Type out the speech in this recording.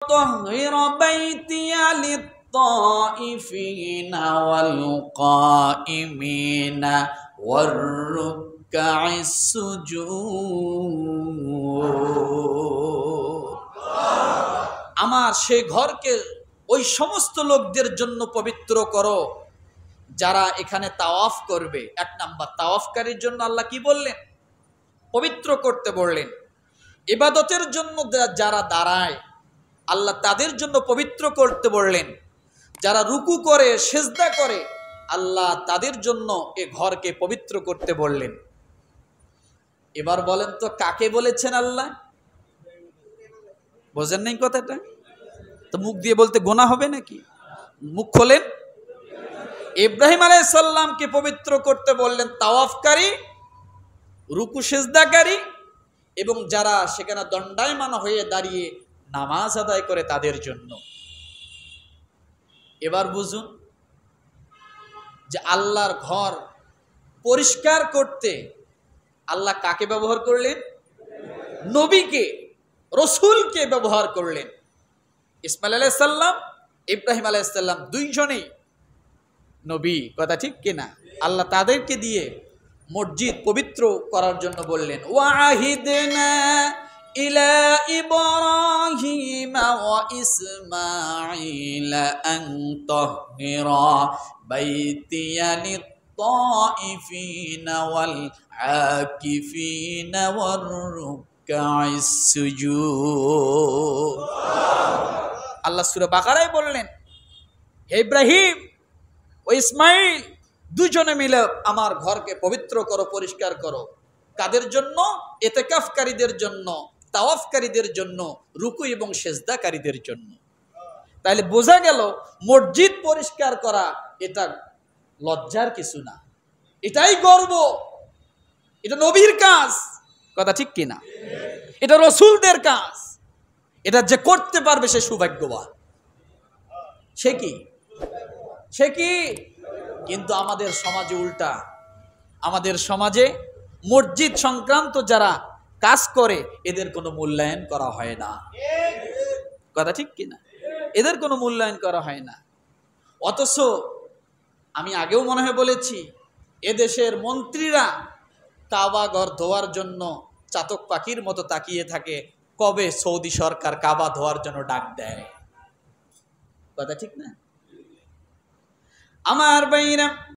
طهر بيتي للطائفين والقائمين والركع السجود। আমার সেই ঘরকে ওই সমস্ত লোকদের জন্য পবিত্র করো যারা এখানে তাওয়াফ করবে। এক নাম্বার, তাওয়াফকারীর জন্য আল্লাহ কি বললেন? পবিত্র করতে বললেন। ইবাদতের জন্য যারা দাঁড়ায় আল্লাহ তাদের জন্য পবিত্র করতে বললেন। যারা রুকু করে সিজদা করে আল্লাহ তাদের জন্য এ ঘরকে পবিত্র করতে বললেন। এবার বলেন তো কাকে বলেছেন আল্লাহ? বোঝেন নাই কথাটা? তো মুখ দিয়ে বলতে গোনা হবে নাকি? মুখ খোলেন। ইব্রাহিম আলাইহিস সালামকে পবিত্র করতে বললেন তাওয়াফকারী, রুকু সিজদাকারী এবং যারা সেখানে দণ্ডায়মান হয়ে দাঁড়িয়ে নামাজ আদায় করে তাদের জন্য। এবার বুঝুন যে আল্লাহর ঘর পরিষ্কার করতে আল্লাহ কাকে ব্যবহার করলেন? নবীকে, রসুলকে ব্যবহার করলেন। ইসমাইল আলাইহিস সালাম, ইব্রাহিম আলাইহিস সালাম দুইজনেই নবী, কথা ঠিক কিনা? আল্লাহ তাদেরকে দিয়ে মসজিদ পবিত্র করার জন্য বললেন। ওয়াহিদনা ইলা ইব্রাহিম ওয়া ইসমাঈল আন তাহহিরা বাইতিয়া লিত-তাইফিনা ওয়াল আকিফিনা ওয়ার রুকআইস সুজুদ। আল্লাহ সূরা বাকারায় বললেন, হে ইব্রাহিম ও ইসমাইল দুজনে মিলে আমার ঘরকে পবিত্র করো, পরিষ্কার করো। কাদের জন্য? ইতিকাফকারীদের জন্য, তাওয়াফকারীদের জন্য, রুকু এবং সিজদাকারীদের জন্য। তাহলে বোঝা গেল মসজিদ পরিষ্কার করা এটা লজ্জার কিছু না, এটাই গর্ব। এটা নবীর কাজ, কথা ঠিক কিনা? এটা রসুলদের কাজ। এটা যে করতে পারবে সে সৌভাগ্যবান। সে কি? কিন্তু আমাদের সমাজে উল্টা। আমাদের সমাজে মসজিদ সংক্রান্ত যারা কাজ করে এদের কোনো মূল্যায়ন করা হয় না, কথা ঠিক কিনা? এদের কোনো মূল্যায়ন করা হয় না। অথচ আমি আগেও মনে হয় বলেছি, এদেশের মন্ত্রীরা কাবা ঘর ধোয়ার জন্য চাতক পাখির মতো তাকিয়ে থাকে কবে সৌদি সরকার কাবা ধোয়ার জন্য ডাক দেয়, কথা ঠিক না? আমার ভাইরা,